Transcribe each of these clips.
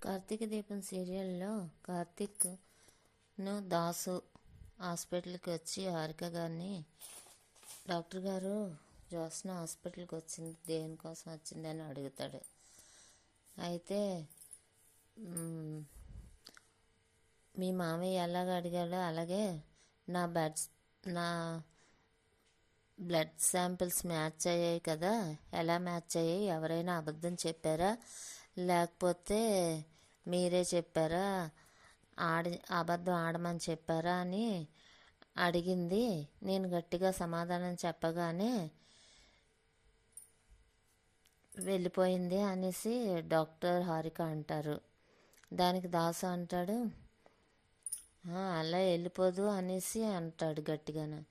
కార్తీక దీపం సీరియల్లో కార్తీక్ను దాసు హాస్పిటల్కి వచ్చి హారిక గారిని డాక్టర్ గారు జ్యోత్స్న హాస్పిటల్కి వచ్చింది దేనికోసం వచ్చింది అని అడుగుతాడు. అయితే మీ మామయ్య ఎలాగ అడిగాడో అలాగే నా బ్లడ్ శాంపిల్స్ మ్యాచ్ అయ్యాయి కదా, ఎలా మ్యాచ్ అయ్యాయి, ఎవరైనా అబద్ధం చెప్పారా లేకపోతే మీరే చెప్పారా, అబద్ధం ఆడమని చెప్పారా అని అడిగింది. నేను గట్టిగా సమాధానం చెప్పగానే వెళ్ళిపోయింది అనేసి డాక్టర్ హారిక అంటారు. దానికి దాసు అంటాడు, అలా వెళ్ళిపోదు అనేసి అంటాడు గట్టిగానే.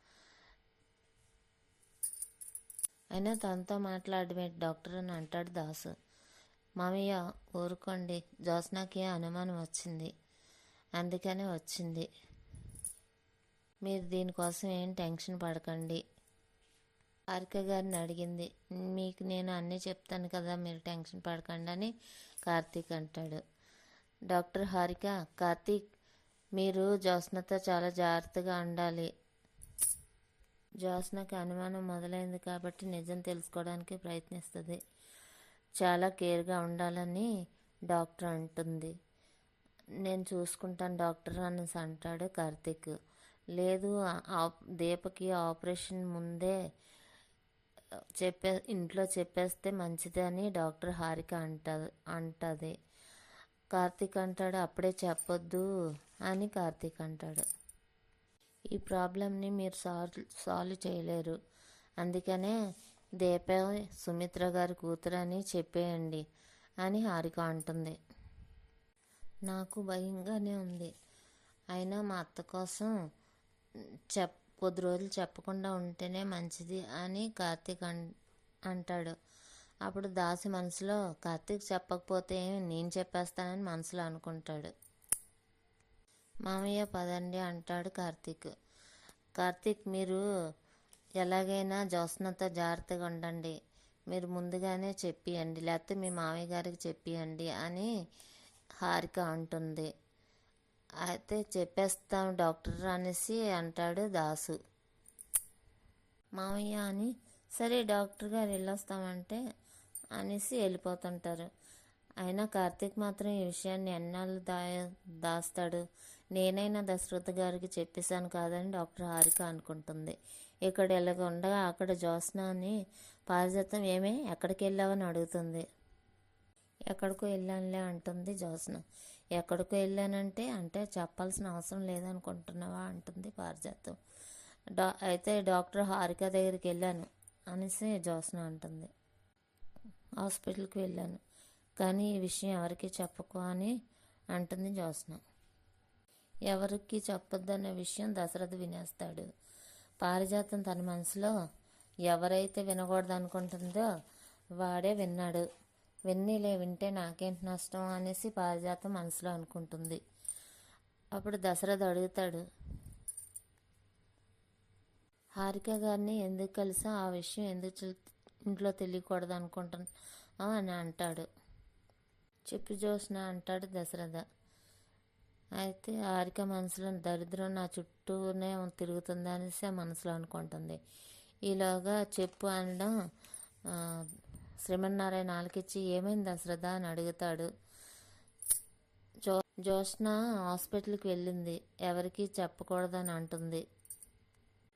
అయినా తనతో మాట్లాడమే డాక్టర్ అని అంటాడు దాసు. మామయ్య ఊరుకోండి, జ్యోత్స్నకి అనుమానం వచ్చింది, అందుకనే వచ్చింది, మీరు దీనికోసం ఏం టెన్షన్ పడకండి. హారిక గారిని అడిగింది. మీకు నేను అన్నీ చెప్తాను కదా, మీరు టెన్షన్ పడకండి అని కార్తీక్ అంటాడు. డాక్టర్ హారిక, కార్తీక్ మీరు జ్యోత్స్నతో చాలా జాగ్రత్తగా ఉండాలి. జ్యోత్స్నకి అనుమానం మొదలైంది కాబట్టి నిజం తెలుసుకోవడానికి ప్రయత్నిస్తుంది, చాలా కేర్గా ఉండాలని డాక్టర్ అంటుంది. నేను చూసుకుంటాను డాక్టర్ అనేసి అంటాడు కార్తీక్. లేదు, దీపకి ఆపరేషన్ ముందే ఇంట్లో చెప్పేస్తే మంచిది అని డాక్టర్ హారిక అంటది. కార్తీక్ అంటాడు, అప్పుడే చెప్పొద్దు అని కార్తీక్ అంటాడు. ఈ ప్రాబ్లంని మీరు సాల్వ్ చేయలేరు, అందుకనే దీప సుమిత్ర గారి కూతురు అని చెప్పేయండి అని హారిక అంటుంది. నాకు భయంగానే ఉంది, అయినా మా అత్త కోసం కొద్ది రోజులు చెప్పకుండా ఉంటేనే మంచిది అని కార్తీక్ అంటాడు. అప్పుడు దాసి మనసులో, కార్తీక్ చెప్పకపోతే నేను చెప్పేస్తానని మనసులో అనుకుంటాడు. మామయ్య పదండి అంటాడు కార్తీక్. కార్తీక్ మీరు ఎలాగైనా జ్యోత్స్నతో జాగ్రత్తగా ఉండండి, మీరు ముందుగానే చెప్పియండి, లేకపోతే మీ మామయ్య గారికి చెప్పియండి అని హారిక అంటుంది. అయితే చెప్పేస్తాం డాక్టర్ అనేసి అంటాడు దాసు. మామయ్య అని సరే డాక్టర్ గారు వెళ్ళొస్తామంటే అనేసి వెళ్ళిపోతుంటారు. అయినా కార్తీక్ మాత్రం ఈ విషయాన్ని ఎన్నాళ్ళు దాస్తాడు, నేనైనా దశరథ గారికి చెప్పేశాను కాదని డాక్టర్ హారిక అనుకుంటుంది. ఇక్కడ ఎలాగ ఉండగా అక్కడ జ్యోత్స్న అని పారిజాతం ఏమే ఎక్కడికి వెళ్ళావని అడుగుతుంది. ఎక్కడికో వెళ్ళానులే అంటుంది జ్యోత్స్న. ఎక్కడికో వెళ్ళానంటే అంటే చెప్పాల్సిన అవసరం లేదనుకుంటున్నావా అంటుంది పారిజాతం. అయితే డాక్టర్ హారిక దగ్గరికి వెళ్ళాను అనేసి జ్యోత్స్న అంటుంది. హాస్పిటల్కి వెళ్ళాను కానీ ఈ విషయం ఎవరికి చెప్పకు అని అంటుంది జ్యోత్స్న. ఎవరికి చెప్పొద్దన్న విషయం దశరథ వినేస్తాడు. పారిజాతం తన మనసులో ఎవరైతే వినకూడదు అనుకుంటుందో వాడే విన్నాడు, వింటే నాకేంటి నష్టం అనేసి పారిజాతం మనసులో అనుకుంటుంది. అప్పుడు దశరథ అడుగుతాడు, హారిక గారిని ఎందుకు కలిసా, ఆ విషయం ఎందుకు ఇంట్లో తెలియకూడదు అనుకుంటున్నా అని అంటాడు. చెప్పు జ్యోత్స్న అంటాడు దశరథ. అయితే హారిక మనసులో దరిద్రం నా చుట్టూనే తిరుగుతుంది అనేసి మనసులో అనుకుంటుంది. ఈలోగా చెప్పు అనడం శ్రీమన్నారాయణ ఆలకిచ్చి ఏమైంది దశరథ అని అడుగుతాడు. జ్యోత్స్న హాస్పిటల్కి వెళ్ళింది, ఎవరికి చెప్పకూడదని అంటుంది,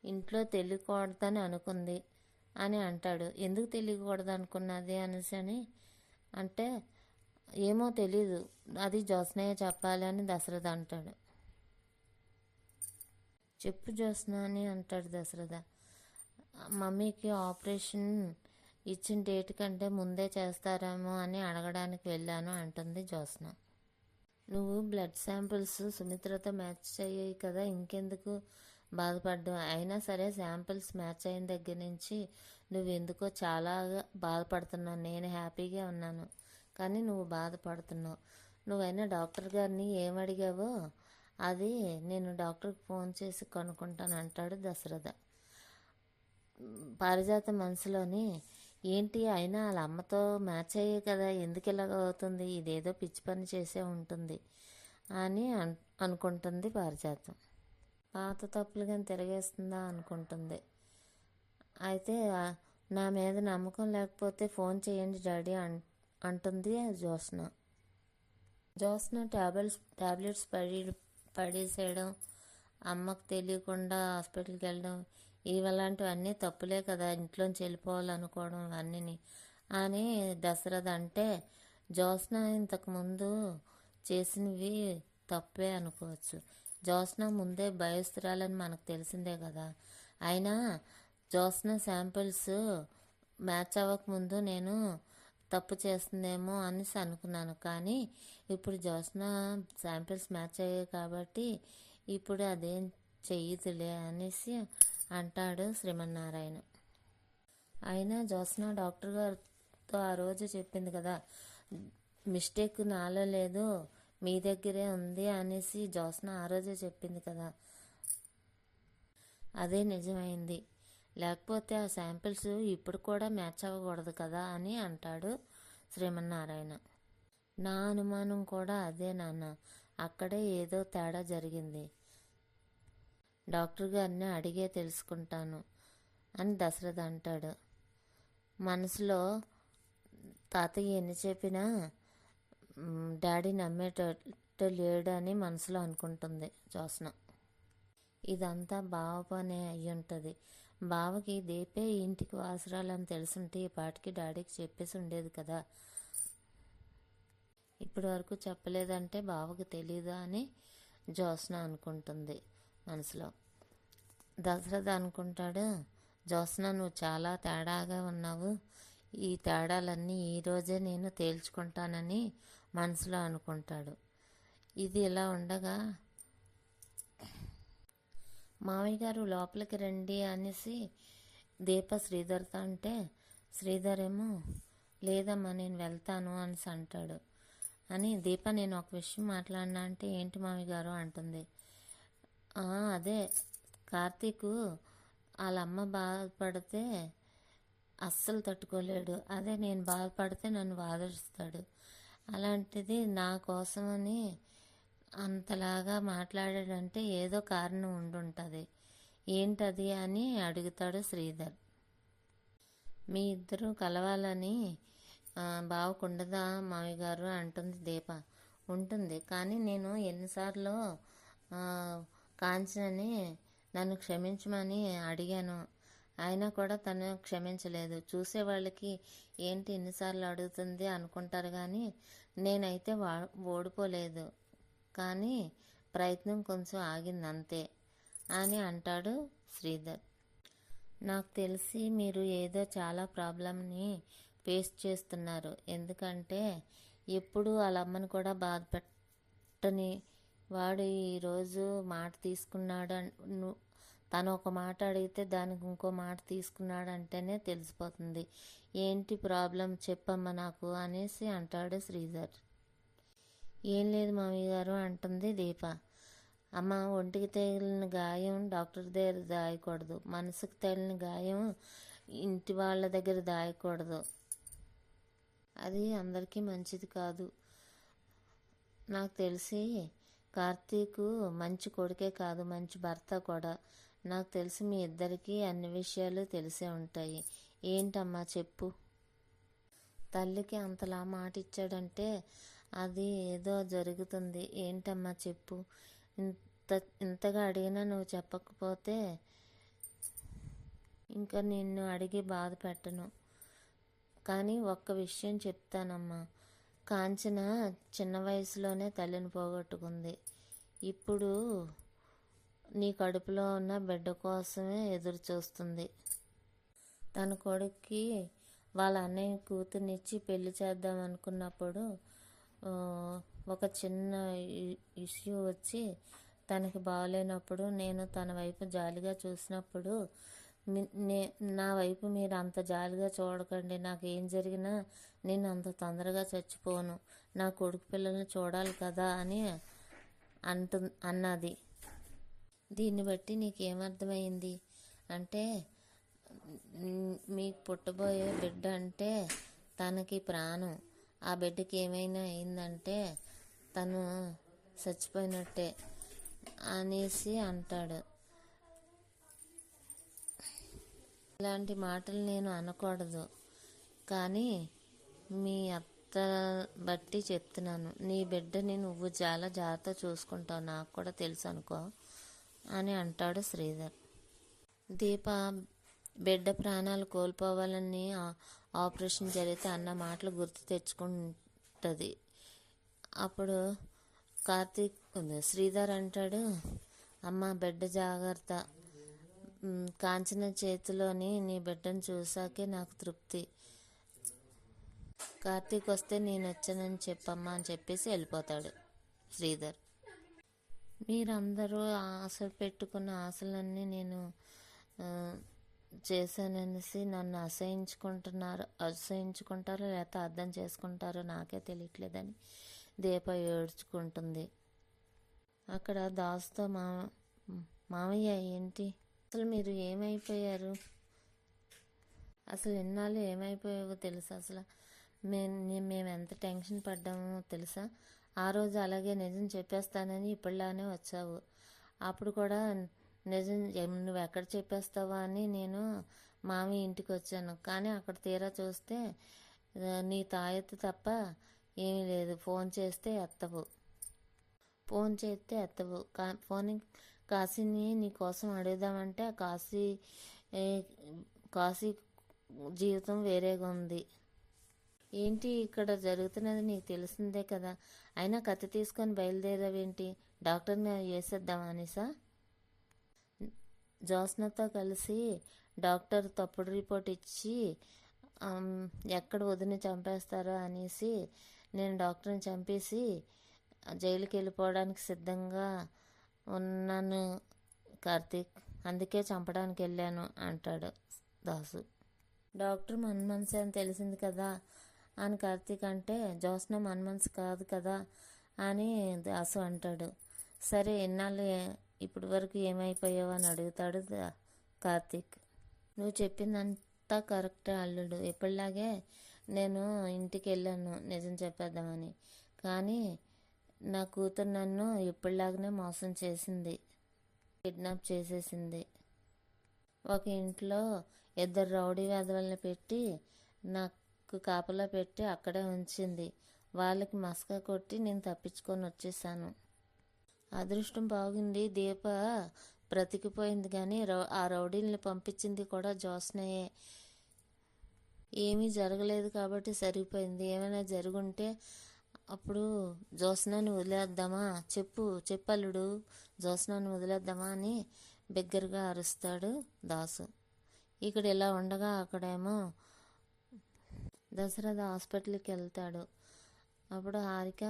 ఇంట్లో తెలియకూడదని అనుకుంది అని అంటాడు. ఎందుకు తెలియకూడదు అనుకున్నది అనేసి అని అంటే ఏమో తెలీదు, అది జ్యోత్స్నయే చెప్పాలి అని దశరథ అంటాడు. చెప్పు జ్యోత్స్న అని అంటాడు దశరథ. మమ్మీకి ఆపరేషన్ ఇచ్చిన డేట్ కంటే ముందే చేస్తారేమో అని అడగడానికి వెళ్ళాను అంటుంది జ్యోత్స్న. నువ్వు బ్లడ్ శాంపిల్స్ సుమిత్రతో మ్యాచ్ అయ్యాయి కదా, ఇంకెందుకు బాధపడ్డావు, అయినా సరే శాంపిల్స్ మ్యాచ్ అయిన దగ్గర నుంచి నువ్వు ఎందుకో చాలా బాధపడుతున్నావు, నేను హ్యాపీగా ఉన్నాను కానీ నువ్వు బాధపడుతున్నావు, నువ్వైనా డాక్టర్ గారిని ఏమడిగావో అది నేను డాక్టర్కి ఫోన్ చేసి కనుక్కుంటాను అంటాడు దశరథ. పారిజాత మనసులోని ఏంటి అయినా వాళ్ళ అమ్మతో మ్యాచ్ అయ్యే కదా, ఎందుకు ఇలాగ అవుతుంది, ఇదేదో పిచ్చి పని చేసే ఉంటుంది అని అనుకుంటుంది పారిజాతం. పాత తప్పులు కానీ తిరగేస్తుందా అనుకుంటుంది. అయితే నా మీద నమ్మకం లేకపోతే ఫోన్ చేయండి డాడీ అంటుంది జ్యోత్స్న. జ్యోత్స్న టాబ్లెట్స్ పడేసేయడం, అమ్మకు తెలియకుండా హాస్పిటల్కి వెళ్ళడం, ఇవలాంటివన్నీ తప్పులే కదా, ఇంట్లోంచి వెళ్ళిపోవాలనుకోవడం అన్నీ అని దశరథ అంటే, జ్యోత్స్న ఇంతకుముందు చేసినవి తప్పే అనుకోవచ్చు. జ్యోత్స్న ముందే భయస్తురాలని మనకు తెలిసిందే కదా. అయినా జ్యోత్స్న శాంపిల్స్ మ్యాచ్ అవ్వకముందు నేను తప్పు చేస్తుందేమో అనేసి అనుకున్నాను. కానీ ఇప్పుడు జ్యోత్స్న శాంపిల్స్ మ్యాచ్ అయ్యాయి కాబట్టి ఇప్పుడు అదేం చెయ్యదులే అనేసి అంటాడు శ్రీమన్నారాయణ. అయినా జ్యోత్స్న డాక్టర్ గారితో ఆ రోజు చెప్పింది కదా, మిస్టేక్ నాలో లేదు మీ దగ్గరే ఉంది అనేసి జ్యోత్స్న ఆ రోజే చెప్పింది కదా, అదే నిజమైంది. లేకపోతే ఆ శాంపిల్స్ ఇప్పుడు కూడా మ్యాచ్ అవ్వకూడదు కదా అని అంటాడు శ్రీమన్నారాయణ. నా అనుమానం కూడా అదే నాన్న, అక్కడే ఏదో తేడా జరిగింది, డాక్టర్ గారిని అడిగే తెలుసుకుంటాను అని దశరథ అంటాడు. మనసులో తాతయ్య ఎన్ని చెప్పినా డాడీ నమ్మేటట్టు లేడు అని మనసులో అనుకుంటుంది జ్యోత్స్న. ఇదంతా బావ పనే అయ్యుంటుంది. బావకి దీపే ఇంటికి వాసరాలని తెలుసుంటే ఈ పాటికి డాడీకి చెప్పేసి ఉండేది కదా, ఇప్పటి వరకు చెప్పలేదంటే బావకు తెలీదా అని జ్యోత్స్న అనుకుంటుంది మనసులో. దశరథ అనుకుంటాడు, జ్యోత్స్న నువ్వు చాలా తేడాగా ఉన్నావు, ఈ తేడాలన్నీ ఈరోజే నేను తేల్చుకుంటానని మనసులో అనుకుంటాడు. ఇది ఇలా ఉండగా మామయ్య గారు లోపలికి రండి అనేసి దీప శ్రీధర్తో అంటే, శ్రీధర్ ఏమో లేదమ్మా నేను వెళ్తాను అనేసి అంటాడు. అని దీప నేను ఒక విషయం మాట్లాడినా అంటే ఏంటి మామయ్య గారు అంటుంది. అదే కార్తీక్ వాళ్ళ అమ్మ బాధపడితే అస్సలు తట్టుకోలేడు, అదే నేను బాధపడితే నన్ను బాధిస్తాడు, అలాంటిది నా కోసమని అంతలాగా మాట్లాడాడంటే ఏదో కారణం ఉండుంటుంది, ఏంటది అని అడుగుతాడు శ్రీధర్. మీ ఇద్దరు కలవాలని బావకుండదా మామయ్య గారు అంటుంది దీప. ఉంటుంది, కానీ నేను ఎన్నిసార్లు కాంచనని నన్ను క్షమించమని అడిగాను, అయినా కూడా తను క్షమించలేదు. చూసేవాళ్ళకి ఏంటి ఎన్నిసార్లు అడుగుతుంది అనుకుంటారు, కానీ నేనైతే ఓడిపోలేదు, కానీ ప్రయత్నం కొంచెం ఆగింది అంతే అని అంటాడు శ్రీధర్. నాకు తెలిసి మీరు ఏదో చాలా ప్రాబ్లంని ఫేస్ చేస్తున్నారు, ఎందుకంటే ఎప్పుడు వాళ్ళ అమ్మని కూడా బాధ పెట్టని వాడు ఈరోజు మాట తీసుకున్నాడు, తను ఒక మాట అడిగితే దానికి ఇంకో మాట తీసుకున్నాడు అంటేనే తెలిసిపోతుంది, ఏంటి ప్రాబ్లం చెప్పమ్మా నాకు అనేసి అంటాడు శ్రీధర్. ఏం లేదు మామయ్య గారు అంటుంది దీప. అమ్మ, ఒంటికి తగిలిన గాయం డాక్టర్ దగ్గర దాయకూడదు, మనసుకు తగిలిన గాయం ఇంటి వాళ్ళ దగ్గర దాయకూడదు, అది అందరికీ మంచిది కాదు. నాకు తెలిసి కార్తీక్ మంచి కొడుకే కాదు, మంచి భర్త కూడా. నాకు తెలిసి మీ ఇద్దరికీ అన్ని విషయాలు తెలిసే ఉంటాయి, ఏంటమ్మా చెప్పు. తల్లికి అంతలా మాట ఇచ్చాడంటే అది ఏదో జరుగుతుంది, ఏంటమ్మా చెప్పు. ఇంతగా అడిగినా నువ్వు చెప్పకపోతే ఇంకా నిన్ను అడిగి బాధ పెట్టను, కానీ ఒక్క విషయం చెప్తానమ్మా, కాంచన చిన్న వయసులోనే తల్లిని పోగొట్టుకుంది, ఇప్పుడు నీ కడుపులో ఉన్న బిడ్డ కోసమే ఎదురు చూస్తుంది. తన కొడుక్కి వాళ్ళ అన్నయ్య కూతుర్నిచ్చి పెళ్లి చేద్దాం అనుకున్నప్పుడు ఒక చిన్న ఇష్యూ వచ్చి తనకి బాగలేనప్పుడు నేను తన వైపు జాలిగా చూసినప్పుడు నా వైపు మీరు అంత జాలిగా చూడకండి, నాకు ఏం జరిగినా నేను అంత తొందరగా చచ్చిపోను, నా కొడుకు పిల్లల్ని చూడాలి కదా అని అన్నది. దీన్ని బట్టి నీకేమర్థమైంది అంటే మీకు పుట్టబోయే బిడ్డ అంటే తనకి ప్రాణం. ఆ బిడ్డకి ఏమైనా అయిందంటే తను చచ్చిపోయినట్టే అనేసి అంటాడు. ఇలాంటి మాటలు నేను అనకూడదు, కానీ మీ అత్త బట్టి చెప్తున్నాను. నీ బిడ్డని నువ్వు చాలా జాగ్రత్త చూసుకుంటావు, నాకు కూడా తెలుసు అనుకో అని అంటాడు శ్రీధర్. దీప బిడ్డ ప్రాణాలు కోల్పోవాలని ఆపరేషన్ జరిగితే అన్న మాటలు గుర్తు తెచ్చుకుంటుంది. అప్పుడు కార్తీక్ శ్రీధర్ అంటాడు, అమ్మ బిడ్డ జాగ్రత్త, కాంచన చేతిలోని నీ బిడ్డను చూసాకే నాకు తృప్తి. కార్తీక్ వస్తే నేను వచ్చానని చెప్పమ్మా అని చెప్పేసి వెళ్ళిపోతాడు శ్రీధర్. మీరందరూ ఆశలు పెట్టుకున్న ఆశలన్నీ నేను చేశాననేసి నన్ను అసహించుకుంటారో లేకపోతే అర్థం చేసుకుంటారో నాకే తెలియట్లేదని దీప ఏడ్చుకుంటుంది. అక్కడ దాసుతో మామయ్య ఏంటి అసలు మీరు ఏమైపోయారు, అసలు ఎన్నాళ్ళు ఏమైపోయావో తెలుసా, అసలు మేము ఎంత టెన్షన్ పడ్డామో తెలుసా. ఆ రోజు అలాగే నిజం చెప్పేస్తానని ఇప్పటిలానే వచ్చావు, అప్పుడు కూడా నిజం నువ్వు ఎక్కడ చెప్పేస్తావా అని నేను మామయ్య ఇంటికి వచ్చాను. కానీ అక్కడ తీరా చూస్తే నీ తాయెత్తు తప్ప ఏమీ లేదు. ఫోన్ చేస్తే ఎత్తవు, కాశీని నీ కోసం అడుగుదామంటే కాశీ జీవితం వేరేగా ఉంది. ఏంటి ఇక్కడ జరుగుతున్నది నీకు తెలిసిందే కదా, అయినా కత్తి తీసుకొని బయలుదేరావేంటి, డాక్టర్ని వేసేద్దామా అనేసా. జ్యోత్స్నతో కలిసి డాక్టర్ తప్పుడు రిపోర్ట్ ఇచ్చి ఎక్కడ వదిన చంపేస్తారో అనేసి నేను డాక్టర్ని చంపేసి జైలుకి వెళ్ళిపోవడానికి సిద్ధంగా ఉన్నాను కార్తీక్, అందుకే చంపడానికి వెళ్ళాను అంటాడు దాసు. డాక్టర్ మన్మన్సే అని తెలిసింది కదా అని కార్తీక్ అంటే, జ్యోత్స్న మన్మన్స్ కాదు కదా అని దాసు అంటాడు. సరే ఎన్నాళ్ళు ఇప్పటి వరకు ఏమైపోయావు అని అడుగుతాడు కార్తీక్. నువ్వు చెప్పిందంతా కరెక్టే అల్లుడు, ఎప్పటిలాగే నేను ఇంటికి వెళ్ళాను నిజం చెప్పేద్దామని, కానీ నా కూతురు నన్ను ఎప్పటిలాగానే మోసం చేసింది, కిడ్నాప్ చేసేసింది. ఒక ఇంట్లో 2 రౌడీ వేధవల్ని పెట్టి నాకు కాపలా పెట్టి అక్కడే ఉంచింది. వాళ్ళకి మస్కా కొట్టి నేను తప్పించుకొని వచ్చేసాను. అదృష్టం బాగుండి దీప బ్రతికిపోయింది, కానీ ఆ రౌడీల్ని పంపించింది కూడా జ్యోత్స్నయే. ఏమీ జరగలేదు కాబట్టి సరిపోయింది, ఏమైనా జరుగుంటే అప్పుడు జ్యోత్స్నని వదిలేద్దామా, చెప్పల్లుడు, జ్యోత్స్నని వదిలేద్దామా అని బిగ్గరగా అరుస్తాడు దాసు. ఇక్కడ ఇలా ఉండగా అక్కడేమో దశరథ హాస్పిటల్కి వెళ్తాడు. అప్పుడు హారిక,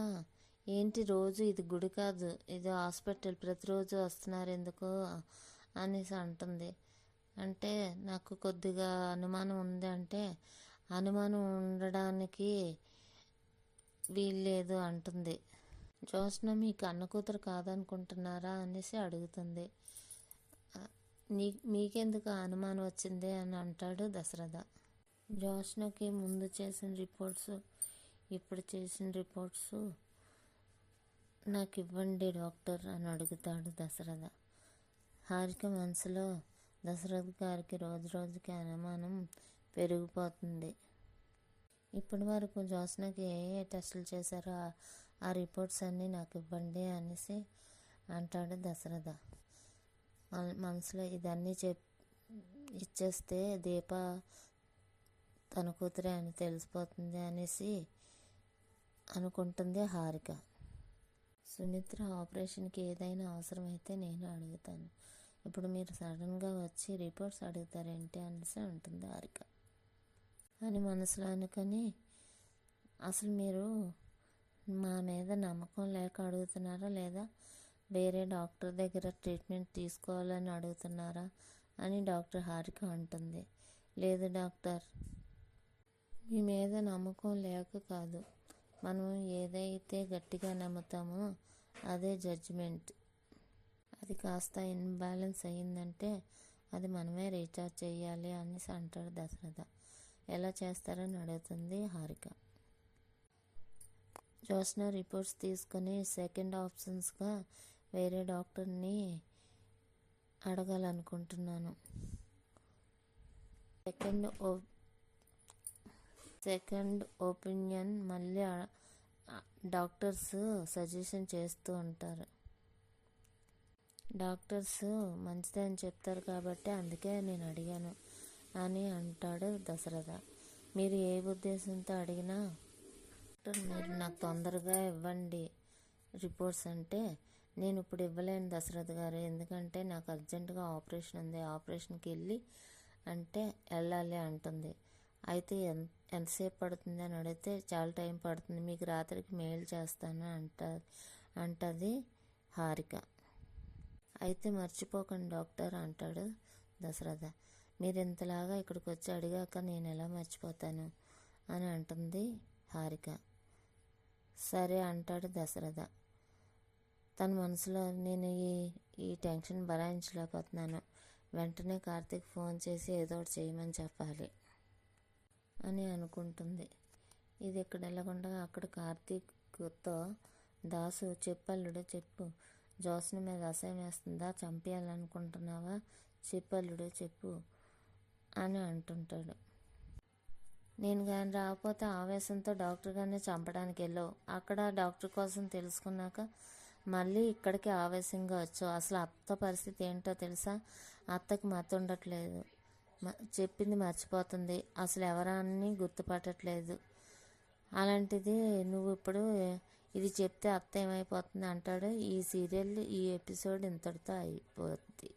ఏంటి రోజు ఇది గుడి కాదు, ఇది హాస్పిటల్, ప్రతిరోజు వస్తున్నారు ఎందుకు అనేసి అంటుంది. అంటే నాకు కొద్దిగా అనుమానం ఉంది అంటే, అనుమానం ఉండడానికి వీల్లేదు అంటుంది. జ్యోత్స్న మీకు అన్న కూతురు కాదనుకుంటున్నారా అనేసి అడుగుతుంది. మీకెందుకు అనుమానం వచ్చింది అని అంటాడు దశరథ. జ్యోత్స్నకి ముందు చేసిన రిపోర్ట్స్ ఇప్పుడు చేసిన రిపోర్ట్స్ నాకు ఇవ్వండి డాక్టర్ అని అడుగుతాడు దశరథ. హారిక మనసులో దశరథ్ గారికి రోజు రోజుకి అనుమానం పెరిగిపోతుంది. ఇప్పటి వరకు జ్యోత్స్నకి ఏ టెస్టులు చేశారో ఆ రిపోర్ట్స్ అన్నీ నాకు ఇవ్వండి అనేసి అంటాడు దశరథ. మనసులో ఇదన్నీ ఇచ్చేస్తే దీప తన కూతురే అని తెలిసిపోతుంది అనేసి అనుకుంటుంది హారిక. సుమిత్ర ఆపరేషన్కి ఏదైనా అవసరమైతే నేను అడుగుతాను, ఇప్పుడు మీరు సడన్గా వచ్చి రిపోర్ట్స్ అడుగుతారేంటి అనేసి అంటుంది హారిక. అని మనసులో అనుకొని, అసలు మీరు మా మీద నమ్మకం లేక అడుగుతున్నారా లేదా వేరే డాక్టర్ దగ్గర ట్రీట్మెంట్ తీసుకోవాలని అడుగుతున్నారా అని డాక్టర్ హారిక అంటుంది. లేదు డాక్టర్, మీ మీద నమ్మకం లేక కాదు, మనం ఏదైతే గట్టిగా నమ్ముతామో అదే జడ్జిమెంట్. అది కాస్త ఇన్బ్యాలెన్స్ అయ్యిందంటే అది మనమే రీఛార్జ్ చేయాలి అనేసి అంటాడు దశరథ. ఎలా చేస్తారని అడుగుతుంది హారిక. జ్యోత్స్న రిపోర్ట్స్ తీసుకొని సెకండ్ ఆప్షన్స్గా వేరే డాక్టర్ని అడగాలనుకుంటున్నాను. సెకండ్ ఒపీనియన్ మళ్ళీ డాక్టర్స్ సజెషన్ చేస్తూ ఉంటారు. డాక్టర్స్ మంచిదే అని చెప్తారు కాబట్టి అందుకే నేను అడిగాను అని అంటాడు దశరథ. మీరు ఏ ఉద్దేశంతో అడిగినా డాక్టర్ మీరు నాకు తొందరగా ఇవ్వండి రిపోర్ట్స్ అంటే, నేను ఇప్పుడు ఇవ్వలేను దశరథ్ గారు, ఎందుకంటే నాకు అర్జెంటుగా ఆపరేషన్ ఉంది, ఆపరేషన్కి వెళ్ళాలి అంటుంది. అయితే ఎంతసేపు పడుతుంది అని అడిగితే చాలా టైం పడుతుంది, మీకు రాత్రికి మెయిల్ చేస్తాను అంటది హారిక. అయితే మర్చిపోకండి డాక్టర్ అంటాడు దశరథ. మీరు ఇంతలాగా ఇక్కడికి వచ్చి అడిగాక నేను ఎలా మర్చిపోతాను అని అంటుంది హారిక. సరే అంటాడు దశరథ. తన మనసులో నేను ఈ టెన్షన్ భరాయించలేకపోతున్నాను, వెంటనే కార్తీక్ ఫోన్ చేసి ఏదో ఒకటి చేయమని చెప్పాలి అని అనుకుంటుంది. ఇది ఇక్కడ వెళ్ళకుండా అక్కడ కార్తీక్తో దాసు చెప్పల్లుడు చెప్పు, జ్యోత్స్న మీద అసహ్యం వేస్తుందా, చంపేయాలనుకుంటున్నావా, చెప్పల్లుడు చెప్పు అని అంటుంటాడు. నేను కానీ రాకపోతే ఆవేశంతో డాక్టర్ గారిని చంపడానికి వెళ్ళావు, అక్కడ డాక్టర్ కోసం తెలుసుకున్నాక మళ్ళీ ఇక్కడికి ఆవేశంగా వచ్చావు, అసలు అత్త పరిస్థితి ఏంటో తెలుసా, అత్తకి మతి ఉండట్లేదు, చెప్పింది మర్చిపోతుంది, అసలు ఎవరాన్ని గుర్తుపట్టట్లేదు, అలాంటిది నువ్వు ఇప్పుడు ఇది చెప్తే అత్త ఏమైపోతుంది అంటాడు. ఈ సీరియల్ ఈ ఎపిసోడ్ ఇంతటితో అయిపోద్ది.